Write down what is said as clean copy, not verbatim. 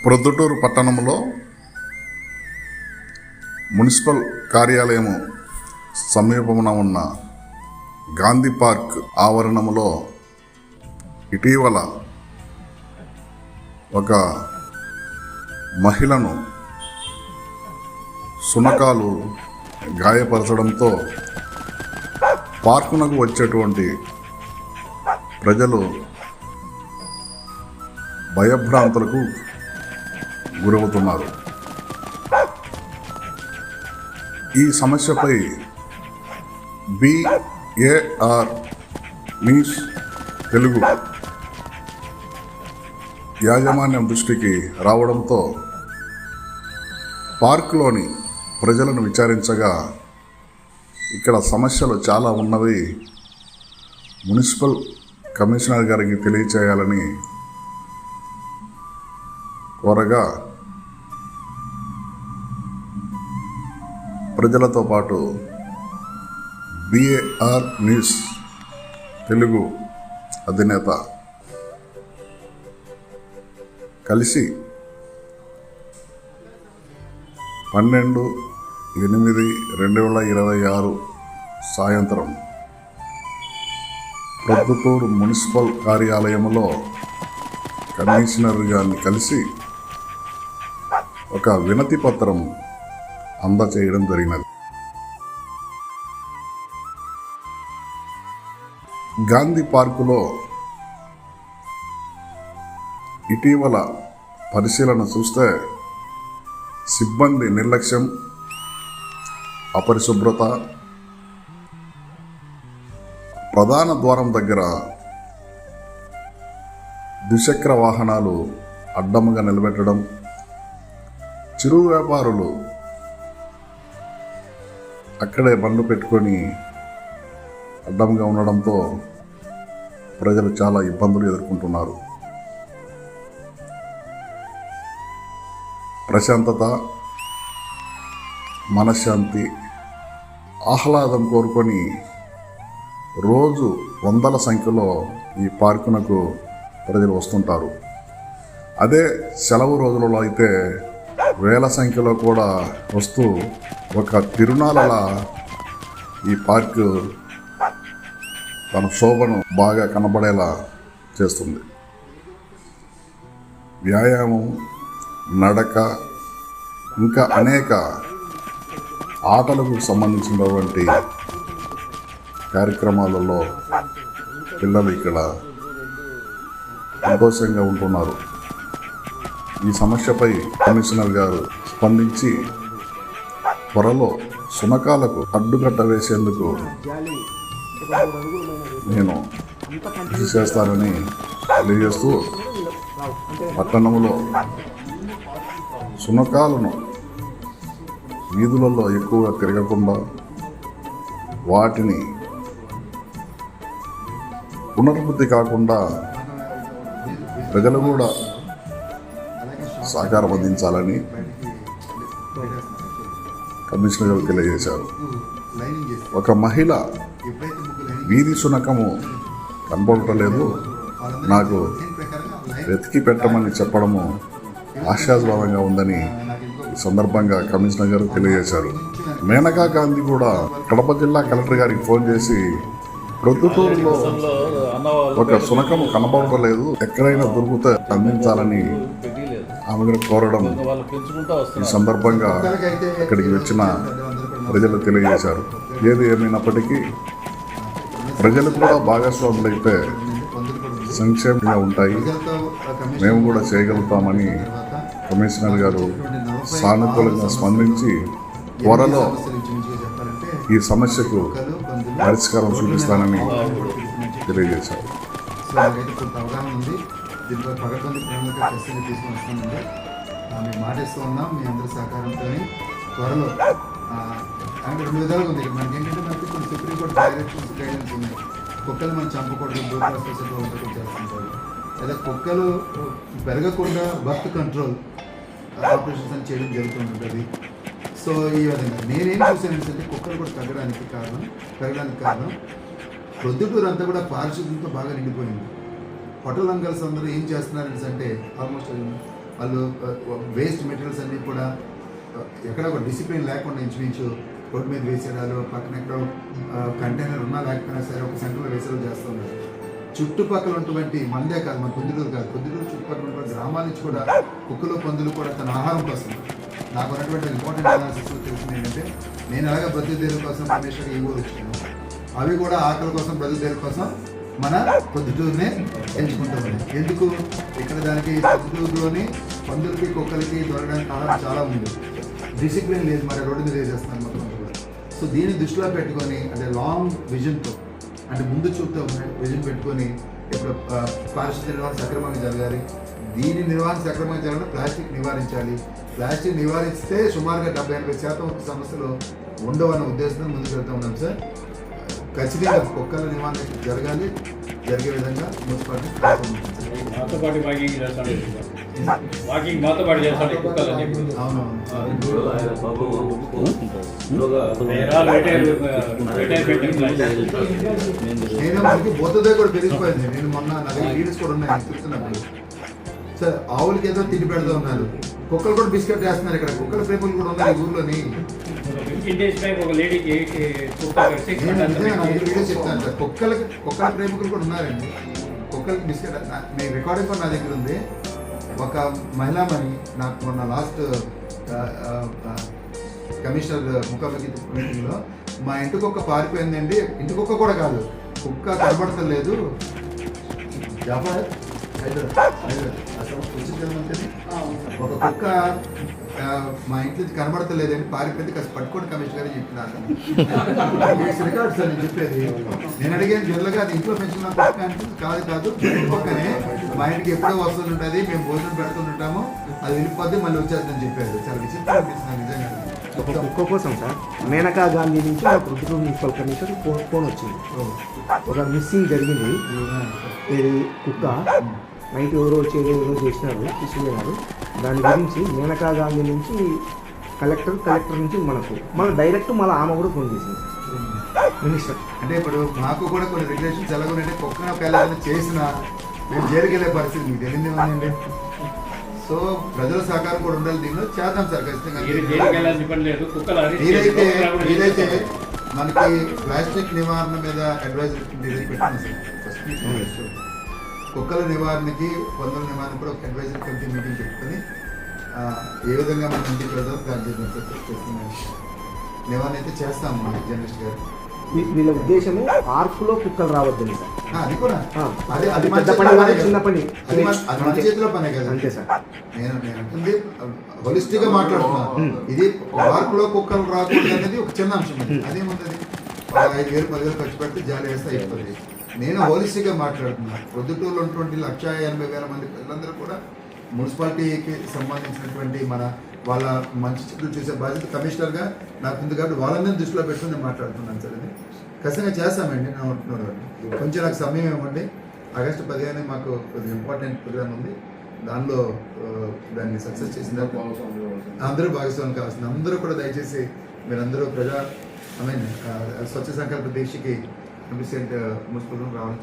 ప్రొద్దుటూరు పట్టణంలో మున్సిపల్ కార్యాలయం సమీపమున ఉన్న గాంధీ పార్క్ ఆవరణంలో ఇటీవల ఒక మహిళను శునకాలు గాయపరచడంతో పార్కునకు వచ్చేటువంటి ప్రజలు భయభ్రాంతులకు గురవుతున్నారు. ఈ సమస్యపై BAR న్యూస్ తెలుగు యాజమాన్యం దృష్టికి రావడంతో పార్కులోని ప్రజలను విచారించగా ఇక్కడ సమస్యలు చాలా ఉన్నవి, మున్సిపల్ కమిషనర్ గారికి తెలియచేయాలని కోరగా ప్రజలతో పాటు BAR న్యూస్ తెలుగు అధినేత కలిసి 12/8/2026 సాయంత్రం ప్రొద్దుటూరు మున్సిపల్ కార్యాలయంలో కమిషనర్ గారిని కలిసి ఒక వినతి పత్రం అందచేయడం జరిగినది. గాంధీ పార్కులో ఇటీవల పరిశీలన చూస్తే సిబ్బంది నిర్లక్ష్యం, అపరిశుభ్రత, ప్రధాన ద్వారం దగ్గర ద్విచక్ర వాహనాలు అడ్డముగా నిలబెట్టడం, చిరు వ్యాపారులు అక్కడే బండ్లు పెట్టుకొని అడ్డంగా ఉండడంతో ప్రజలు చాలా ఇబ్బందులు ఎదుర్కొంటున్నారు. ప్రశాంతత, మనశ్శాంతి, ఆహ్లాదం కోరుకొని రోజు వందల సంఖ్యలో ఈ పార్కునకు ప్రజలు వస్తుంటారు. అదే సెలవు రోజులలో అయితే వేల సంఖ్యలో కూడా వస్తూ ఒక తిరునాళ్ళలా ఈ పార్కు తన శోభను బాగా కనబడేలా చేస్తుంది. వ్యాయామం, నడక, ఇంకా అనేక ఆటలకు సంబంధించినటువంటి కార్యక్రమాలలో పిల్లలు ఇక్కడ సంతోషంగా ఉంటున్నారు. ఈ సమస్యపై కమిషనర్ గారు స్పందించి త్వరలో శునకాలకు అడ్డుకట్ట వేసేందుకు నేను కృషి చేస్తానని తెలియజేస్తూ పట్టణంలో శునకాలను వీధులలో ఎక్కువగా తిరగకుండా వాటిని పునరుద్ధి కాకుండా ప్రజలు కూడా సహకారం అందించాలని కమిషనర్ గారు తెలియజేశారు. ఒక మహిళ వీధి శునకము కనబడటలేదు, నాకు వెతికి పెట్టమని చెప్పడము ఆశాస్పదంగా ఉందని ఈ సందర్భంగా కమిషనర్ గారు తెలియజేశారు. మేనకా గాంధీ కూడా కడప జిల్లా కలెక్టర్ గారికి ఫోన్ చేసి ప్రొద్దుటూరులో ఒక శునకము కనబడలేదు, ఎక్కడైనా దొరికితే అందించాలని ఆమె కోరడం ఈ సందర్భంగా అక్కడికి వచ్చిన ప్రజలు తెలియజేశారు. ఏది ఏమైనప్పటికీ ప్రజలు కూడా భాగస్వాములైతే సంక్షేమంగా ఉంటాయి, మేము కూడా చేయగలుగుతామని కమిషనర్ గారు సానుకూలంగా స్పందించి త్వరలో ఈ సమస్యకు పరిష్కారం చూపిస్తానని తెలియజేశారు. దీంట్లో పగడ్బందీ ప్రణాళిక చర్చని తీసుకుని వస్తామండి. మేము మాటిస్తూ ఉన్నాం మీ అందరి సహకారంతో త్వరలో అంటే 2 విధాలుగా ఉంది. మనకి ఏంటంటే మనకి కొన్ని సుప్రీంకోర్టు డైరెక్షన్స్ గైడెన్స్ ఉన్నాయి. కుక్కలు మనం చంపకూడదు, బ్రూట్ స్పెషల్ వంటలు చేస్తుంటారు, లేదా కుక్కలు పెరగకుండా బర్త్ కంట్రోల్ ఆపరేషన్స్ అని చేయడం జరుగుతుంటుంది. సో ఈ విధంగా నేనేం చూసాను అంటే కుక్కలు కూడా పెరగడానికి కారణం ప్రొద్దుటూరు అంతా కూడా పారిశుద్ధ్యంతో బాగా నిండిపోయింది. హోటల్ అంకల్స్ అందరూ ఏం చేస్తున్నారంటే ఆల్మోస్ట్ వాళ్ళు వేస్ట్ మెటీరియల్స్ అన్నీ కూడా ఎక్కడ ఒక డిసిప్లిన్ లేకుండా ఇంచుమించు రోడ్డు మీద వేసేయడాలు పక్కన ఎక్కడో కంటైనర్ ఉన్నా లేకపోయినా సరే ఒక సెంటర్లో వేసేయడం చేస్తున్నారు. చుట్టుపక్కల ఉన్నటువంటి మందే కాదు, మన పొద్దుటూరు కాదు, పొద్దుటూరు చుట్టుపక్కల ఉన్నటువంటి గ్రామాల నుంచి కూడా కుక్కలు పందులు కూడా తన ఆహారం కోసం నాకు ఉన్నటువంటి ఇంపార్టెంట్ అనాలిసిస్ తెలిసింది ఏంటంటే, నేను అలాగే బ్రతుకుదేరు కోసం పరమేశ్వర్ ఈ ఊరు వచ్చాను, అవి కూడా ఆకలి కోసం బ్రతుకుదేరు కోసం మన పొద్దుటూరునే ఎంచుకుంటుంది. ఎందుకు ఇక్కడ దానికి పొద్దుటూరులోని పందులకి కుక్కలకి దొరకడానికి ఆహారం చాలా ఉంది, డిసిప్లిన్ లేదు, మరి రోడ్డు మీద వేసేస్తున్నాను మొత్తం కూడా. సో దీన్ని దృష్టిలో పెట్టుకొని అంటే లాంగ్ విజన్తో అంటే ముందు చూపుతో విజన్ పెట్టుకొని ఇప్పుడు పారిశుద్ధ్య నిర్వహణ సక్రమంగా జరగాలి. దీని నిర్వహణ సక్రమంగా జరగాలంటే ప్లాస్టిక్ నివారించాలి. ప్లాస్టిక్ నివారిస్తే సుమారుగా 70-80% సమస్యలు ఉండవన్న ఉద్దేశంతో ముందుకు వెళ్తూ ఉన్నాం సార్. ఖచ్చితంగా కుక్కల నివారణ జరగాలి, జరిగే విధంగా మున్సిపాలిటీ మాతో పాటు వాకింగ్ మాతో పాటు చేస్తాడు కుక్కలని. నేను మనకి బోతదే కూడా పెరిగిపోయింది. నేను మొన్న నా దగ్గర వీడియోస్ కూడా ఉన్నాయి చూస్తున్నప్పుడు సార్, ఆవులకి ఏదో తిండి పెడతా ఉన్నారు, కుక్కలు కూడా బిస్కెట్ వేస్తున్నారు. ఇక్కడ కుక్కల ప్రేమలు కూడా ఉన్నారు ఈ ఊర్లోని. ఒక లేడీకి వీడియో చెప్తాను సార్, కుక్కల ప్రేమికులు కూడా ఉన్నారండి. కుక్కలకి బిస్కెట్ మీ రికార్డింగ్ కూడా నా దగ్గర ఉంది. ఒక మహిళామణి నాకు మొన్న లాస్ట్ కమిషనర్ ముఖాముఖి మీటింగ్లో మా ఇంటి కుక్క పారిపోయిందండి, ఇంటి కుక్క కూడా కాదు, కుక్క కనబడతలేదు, ఒక కుక్క మా ఇంట్లో కనబడతలేదండి పారిపోయింది, కాస్త పట్టుకోండి కమిషనర్ గారు చెప్పినారు. రికార్డ్ సార్ నేను చెప్పేది. నేను అడిగాను జనరల్గా అది ఇంట్లో పెంచుకున్న కుక్క అంటే కాదు కుక్కనే మా ఇంటికి ఎప్పుడో వస్తుంటుంది, మేము భోజనం పెడుతుంటాము, అది వెళ్ళిపోద్ది మళ్ళీ వచ్చేస్తుందని చెప్పారు. చాలా విచిత్రం అనిపిస్తుంది నిజంగా. ఒక కుక్క కోసం సార్ మేనకా గాంధీ నుంచి ఒక ప్రొద్దుటూరు మున్సిపల్ కమిషనర్ ఫోన్ వచ్చింది. ఒక మిస్సింగ్ జరిగింది, ఇది కుక్క నైట్ ఎవరో వచ్చి ఎవరో చేసినారు, తీసుకున్నారు. దాని గురించి మేనకా గాంధీ నుంచి కలెక్టర్ నుంచి మన డైరెక్ట్ మళ్ళీ ఆమె కూడా ఫోన్ చేసింది మినిస్టర్. అంటే ఇప్పుడు మాకు కూడా కొన్ని రెగ్యులేషన్స్ ఎలాగోనంటే కుక్క పిల్లలు చేసిన మేము జైలుకి వెళ్ళే పరిస్థితి మీకు తెలియదు ఏమండి. సో ప్రజల సహకారం కూడా ఉండాలి, దీనిలో చేద్దాం సార్ ఖచ్చితంగా. ఏదైతే మనకి ప్లాస్టిక్ నివారణ మీద అడ్వైజరీ పెట్టాను సార్. ఫస్ట్ కుక్కల నివారణకి పందుల నివారణ కూడా ఒక అడ్వైజరీ కమిటీ మీటింగ్ పెట్టుకొని ఏ విధంగా మనం ఇంటికి వెళ్దాం ప్లాన్ చేద్దాం నివారణ అయితే చేస్తాము మా జర్నలిస్ట్ గారు. వీళ్ళ ఉద్దేశము పార్కులో కుక్కలు రావద్దని సార్. అది కూడా అది పెద్ద పని చిన్న పని అది మన చేతిలో పనే కదా. అంతే సార్. నేను అంటుంది హోలిస్టిక్ గా మాట్లాడుతున్నాను. ఇది పార్కులో కుక్కలు రాకూడదు అనేది ఒక చిన్న అంశం. అదేముంటుంది 5,000-10,000 ఖర్చు పెడితే జాలి వేస్తే అయిపోతుంది. నేను హోలిస్టిక్ గా మాట్లాడుతున్నాను. ప్రొద్దుటూరులో ఉన్నటువంటి 1,80,000 మంది ప్రజలందరూ కూడా మున్సిపాలిటీకి సంబంధించినటువంటి వాళ్ళ మంచి చెట్లు చూసే బాధ్యత కమిషనర్గా నాకు ఉంది కాబట్టి వాళ్ళందరినీ దృష్టిలో పెట్టుకుని నేను మాట్లాడుతున్నాను సార్. అది ఖచ్చితంగా చేస్తామండి. నేను అంటున్నాను కొంచెం నాకు సమయం ఇవ్వండి. ఆగస్టు 15 మాకు కొద్దిగా ఇంపార్టెంట్ ప్రోగ్రామ్ ఉంది, దానిలో దాన్ని సక్సెస్ చేసిన అందరూ భాగస్వామ్యం కావాల్సింది. అందరూ కూడా దయచేసి మీరందరూ స్వచ్ఛ సంకల్ప దీక్షకి మున్సిపల్ రావాలని